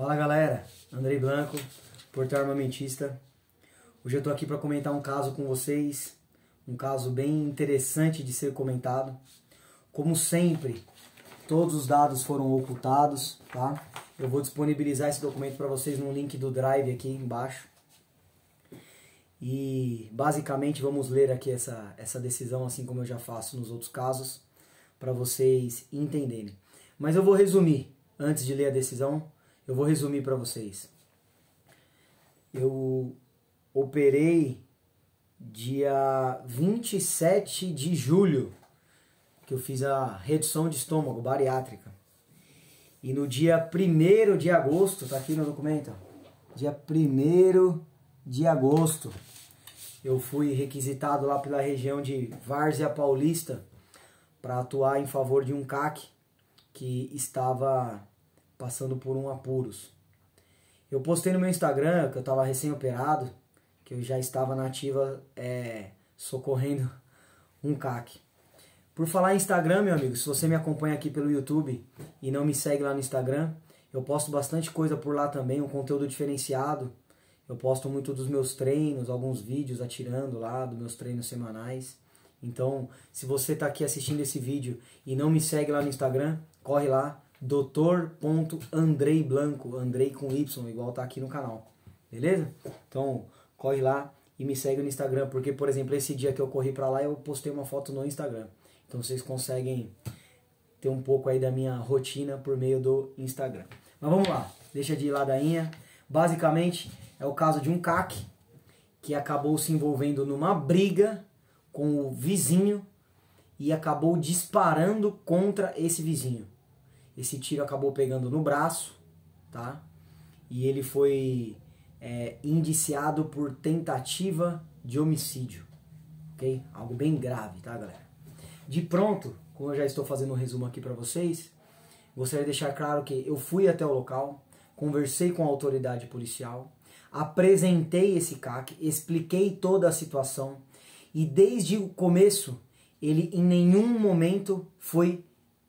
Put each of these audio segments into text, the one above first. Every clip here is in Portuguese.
Fala galera, Andrei Blanco, portal armamentista. Hoje eu tô aqui para comentar um caso com vocês, um caso bem interessante de ser comentado. Como sempre, todos os dados foram ocultados, tá? Eu vou disponibilizar esse documento para vocês no link do Drive aqui embaixo. E basicamente vamos ler aqui essa decisão, assim como eu já faço nos outros casos, para vocês entenderem. Mas eu vou resumir, antes de ler a decisão, eu vou resumir para vocês. Eu operei dia 27 de julho, que eu fiz a redução de estômago bariátrica. E no dia 1º de agosto, tá aqui no documento, dia 1º de agosto, eu fui requisitado lá pela região de Várzea Paulista para atuar em favor de um CAC que estava passando por um apuros. Eu postei no meu Instagram que eu estava recém-operado, que eu já estava na ativa socorrendo um CAC. Por falar em Instagram, meu amigo, se você me acompanha aqui pelo YouTube e não me segue lá no Instagram, eu posto bastante coisa por lá também, um conteúdo diferenciado. Eu posto muito dos meus treinos, alguns vídeos atirando lá, dos meus treinos semanais. Então, se você está aqui assistindo esse vídeo e não me segue lá no Instagram, corre lá, Dr.Andreiblanco, Andrei com Y, igual tá aqui no canal, beleza? Então, corre lá e me segue no Instagram, porque, por exemplo, esse dia que eu corri pra lá, eu postei uma foto no Instagram. Então, vocês conseguem ter um pouco aí da minha rotina por meio do Instagram. Mas vamos lá, deixa de ladainha. Basicamente, é o caso de um CAC que acabou se envolvendo numa briga com o vizinho e acabou disparando contra esse vizinho. Esse tiro acabou pegando no braço, tá? E ele foi indiciado por tentativa de homicídio, ok? Algo bem grave, tá, galera? De pronto, como eu já estou fazendo um resumo aqui para vocês, gostaria de deixar claro que eu fui até o local, conversei com a autoridade policial, apresentei esse CAC, expliquei toda a situação e desde o começo ele em nenhum momento foi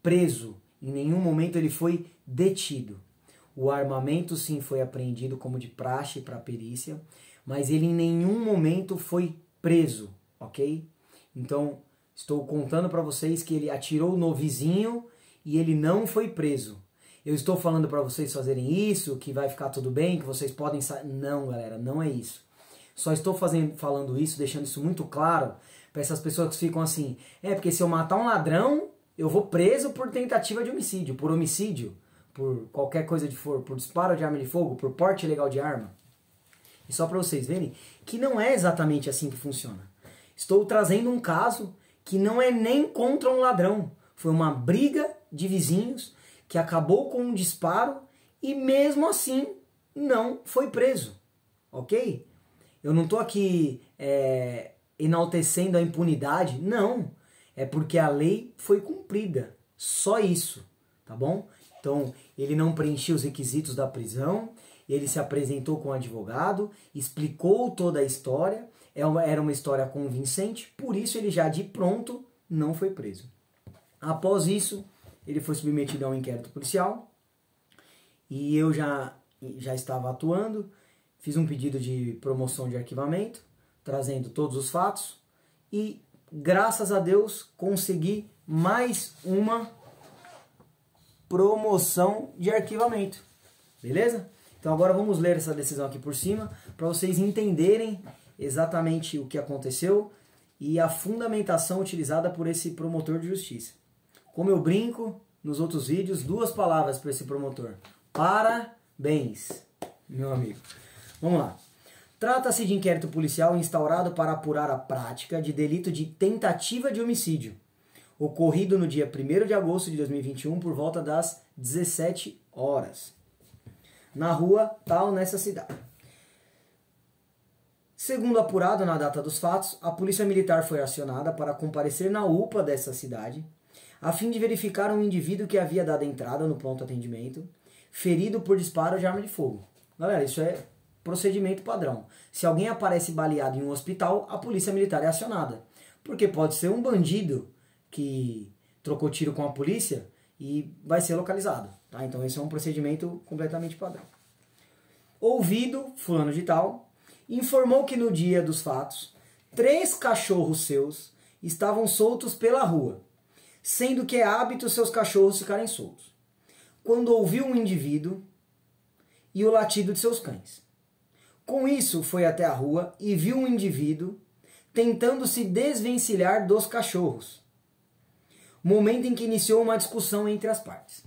preso. Em nenhum momento ele foi detido. O armamento sim foi apreendido como de praxe para a perícia, mas ele em nenhum momento foi preso, ok? Então, estou contando para vocês que ele atirou no vizinho e ele não foi preso. Eu estou falando para vocês fazerem isso, que vai ficar tudo bem, que vocês podem sair. Não, galera, não é isso. Só estou falando isso, deixando isso muito claro para essas pessoas que ficam assim, porque se eu matar um ladrão, eu vou preso por tentativa de homicídio, por qualquer coisa de for, por disparo de arma de fogo, por porte ilegal de arma. E só para vocês verem que não é exatamente assim que funciona. Estou trazendo um caso que não é nem contra um ladrão. Foi uma briga de vizinhos que acabou com um disparo e mesmo assim não foi preso, ok? Eu não estou aqui enaltecendo a impunidade, não. É porque a lei foi cumprida, só isso, tá bom? Então, ele não preencheu os requisitos da prisão, ele se apresentou com o advogado, explicou toda a história, era uma história convincente, por isso ele já de pronto não foi preso. Após isso, ele foi submetido a um inquérito policial e eu já estava atuando, fiz um pedido de promoção de arquivamento, trazendo todos os fatos e, graças a Deus, consegui mais uma promoção de arquivamento, beleza? Então agora vamos ler essa decisão aqui por cima, para vocês entenderem exatamente o que aconteceu e a fundamentação utilizada por esse promotor de justiça. Como eu brinco nos outros vídeos, 2 palavras para esse promotor: parabéns, meu amigo. Vamos lá. Trata-se de inquérito policial instaurado para apurar a prática de delito de tentativa de homicídio, ocorrido no dia 1º de agosto de 2021 por volta das 17 horas, na rua tal nessa cidade. Segundo apurado na data dos fatos, a polícia militar foi acionada para comparecer na UPA dessa cidade, a fim de verificar um indivíduo que havia dado entrada no pronto atendimento, ferido por disparo de arma de fogo. Galera, isso é procedimento padrão. Se alguém aparece baleado em um hospital, a polícia militar é acionada. Porque pode ser um bandido que trocou tiro com a polícia e vai ser localizado. Tá? Então esse é um procedimento completamente padrão. ouvido fulano de tal, informou que no dia dos fatos, 3 cachorros seus estavam soltos pela rua, sendo que é hábito seus cachorros ficarem soltos. Quando ouviu um indivíduo e o latido de seus cães. Com isso, foi até a rua e viu um indivíduo tentando se desvencilhar dos cachorros. Momento em que iniciou uma discussão entre as partes.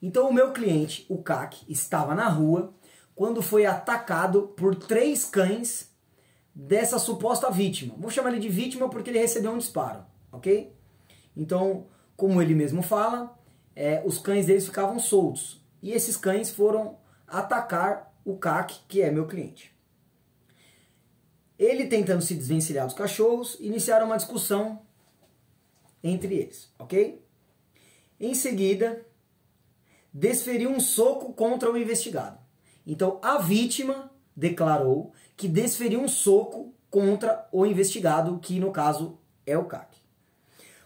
Então o meu cliente, o CAC, estava na rua quando foi atacado por 3 cães dessa suposta vítima. Vou chamar ele de vítima porque ele recebeu um disparo, ok? Então, como ele mesmo fala, os cães deles ficavam soltos. E esses cães foram atacar o CAC, que é meu cliente. Ele tentando se desvencilhar dos cachorros, iniciaram uma discussão entre eles, ok? Em seguida, desferiu um soco contra o investigado. Então, a vítima declarou que desferiu um soco contra o investigado, que no caso é o CAC.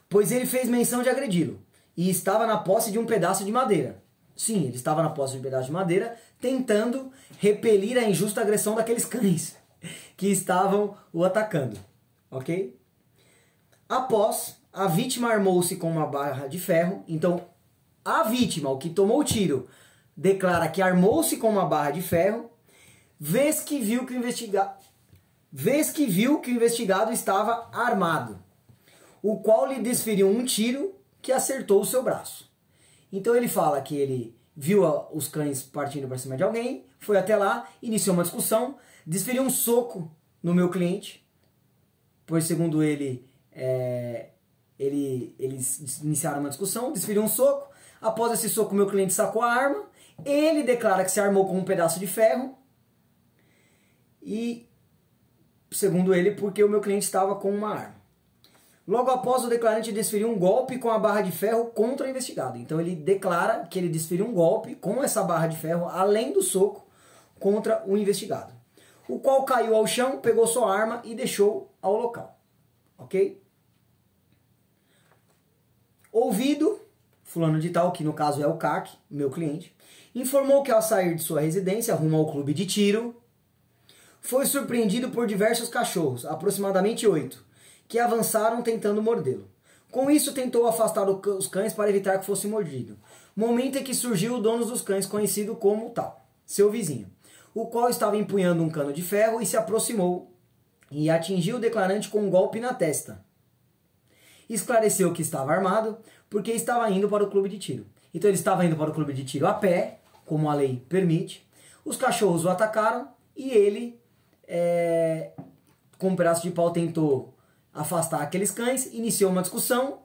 Pois ele fez menção de agredi-lo e estava na posse de um pedaço de madeira. Sim, ele estava na posse de um pedaço de madeira, tentando repelir a injusta agressão daqueles cães que estavam o atacando, ok? Após, a vítima armou-se com uma barra de ferro. Então, a vítima, o que tomou o tiro, declara que armou-se com uma barra de ferro, vez que viu que o investigado estava armado, o qual lhe desferiu um tiro que acertou o seu braço. Então ele fala que ele viu os cães partindo para cima de alguém, foi até lá, iniciou uma discussão, desferiu um soco no meu cliente, pois segundo ele, eles iniciaram uma discussão, desferiu um soco. Após esse soco, meu cliente sacou a arma, ele declara que se armou com um pedaço de ferro, e segundo ele, porque o meu cliente estava com uma arma. Logo após, o declarante desferiu um golpe com a barra de ferro contra o investigado. Então ele declara que ele desferiu um golpe com essa barra de ferro, além do soco, contra o investigado, o qual caiu ao chão, pegou sua arma e deixou ao local. Ok? Ouvido, fulano de tal, que no caso é o CAC, meu cliente, informou que ao sair de sua residência rumo ao clube de tiro, foi surpreendido por diversos cachorros, aproximadamente 8, que avançaram tentando mordê-lo. Com isso, tentou afastar os cães para evitar que fosse mordido. Momento em que surgiu o dono dos cães, conhecido como tal, seu vizinho, o qual estava empunhando um cano de ferro e se aproximou e atingiu o declarante com um golpe na testa. Esclareceu que estava armado porque estava indo para o clube de tiro. Então ele estava indo para o clube de tiro a pé, como a lei permite. Os cachorros o atacaram e ele, com um pedaço de pau, tentou afastar aqueles cães, iniciou uma discussão.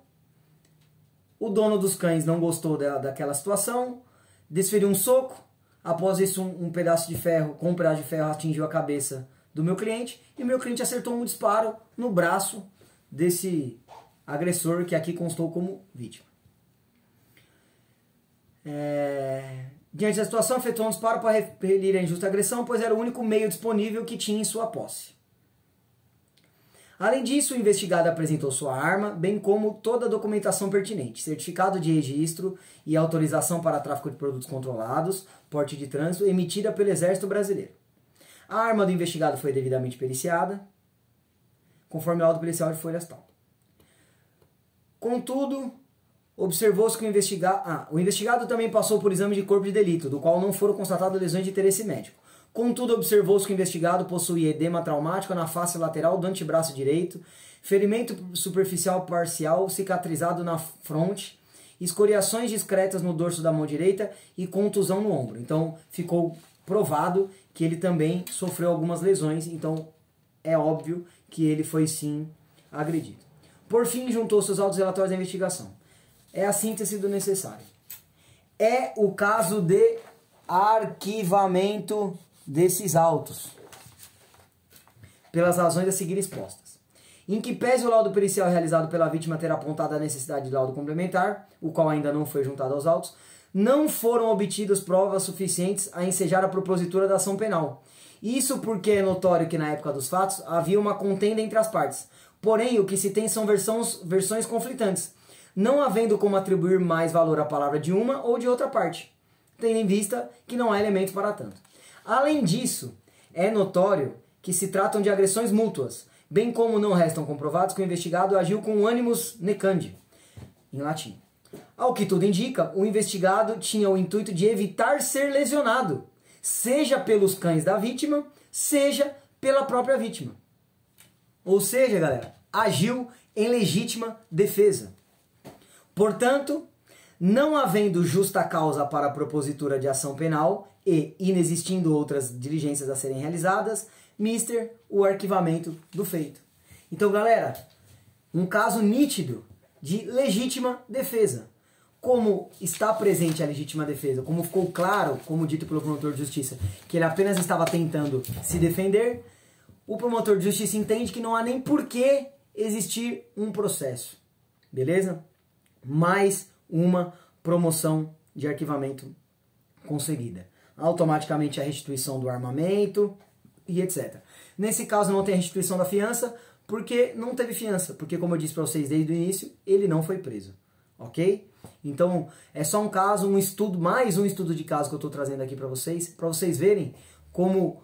O dono dos cães não gostou daquela situação, desferiu um soco. Após isso, um pedaço de ferro, com um pedaço de ferro, atingiu a cabeça do meu cliente, e o meu cliente acertou um disparo no braço desse agressor, que aqui constou como vítima. Diante da situação, efetuou um disparo para repelir a injusta agressão, pois era o único meio disponível que tinha em sua posse. Além disso, o investigado apresentou sua arma, bem como toda a documentação pertinente, certificado de registro e autorização para tráfico de produtos controlados, porte de trânsito, emitida pelo Exército Brasileiro. A arma do investigado foi devidamente periciada, conforme o laudo pericial de folhas tal. Contudo, observou-se que o investigado também passou por exame de corpo de delito, do qual não foram constatadas lesões de interesse médico. Contudo, observou-se que o investigado possuía edema traumático na face lateral do antebraço direito, ferimento superficial parcial cicatrizado na fronte, escoriações discretas no dorso da mão direita e contusão no ombro. Então, ficou provado que ele também sofreu algumas lesões, então é óbvio que ele foi sim agredido. Por fim, juntou-se os autos relatórios da investigação. É a síntese do necessário. É o caso de arquivamento desses autos, pelas razões a seguir expostas. Em que pese o laudo pericial realizado pela vítima ter apontado a necessidade de laudo complementar, o qual ainda não foi juntado aos autos, não foram obtidas provas suficientes a ensejar a propositura da ação penal. Isso porque é notório que na época dos fatos havia uma contenda entre as partes. Porém, o que se tem são versões conflitantes, não havendo como atribuir mais valor à palavra de uma ou de outra parte, tendo em vista que não há elemento para tanto. Além disso, é notório que se tratam de agressões mútuas, bem como não restam comprovados que o investigado agiu com animus necandi, em latim. Ao que tudo indica, o investigado tinha o intuito de evitar ser lesionado, seja pelos cães da vítima, seja pela própria vítima. Ou seja, galera, agiu em legítima defesa. Portanto, não havendo justa causa para a propositura de ação penal e inexistindo outras diligências a serem realizadas, o arquivamento do feito. Então, galera, um caso nítido de legítima defesa. Como está presente a legítima defesa, como ficou claro, como dito pelo promotor de justiça, que ele apenas estava tentando se defender, o promotor de justiça entende que não há nem por que existir um processo. Beleza? Mais uma promoção de arquivamento conseguida. Automaticamente a restituição do armamento e etc. Nesse caso não tem a restituição da fiança, porque não teve fiança, porque como eu disse para vocês desde o início, ele não foi preso. Ok? Então é só um caso, um estudo, mais um estudo de caso que eu estou trazendo aqui para vocês verem como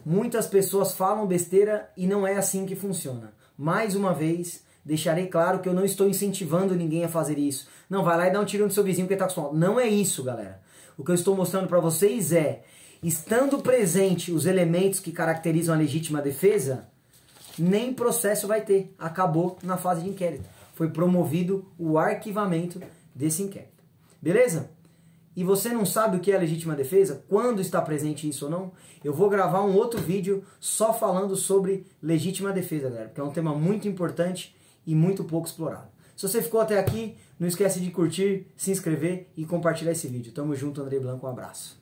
muitas pessoas falam besteira e não é assim que funciona. Mais uma vez, deixarei claro que eu não estou incentivando ninguém a fazer isso. Não, vai lá e dá um tiro no seu vizinho que está com som. Não é isso, galera. O que eu estou mostrando para vocês é, estando presente os elementos que caracterizam a legítima defesa, nem processo vai ter. Acabou na fase de inquérito. Foi promovido o arquivamento desse inquérito. Beleza? E você não sabe o que é legítima defesa? Quando está presente isso ou não? Eu vou gravar um outro vídeo só falando sobre legítima defesa, galera, porque é um tema muito importante e muito pouco explorado. Se você ficou até aqui, não esquece de curtir, se inscrever e compartilhar esse vídeo. Tamo junto, Andrei Blanco, um abraço.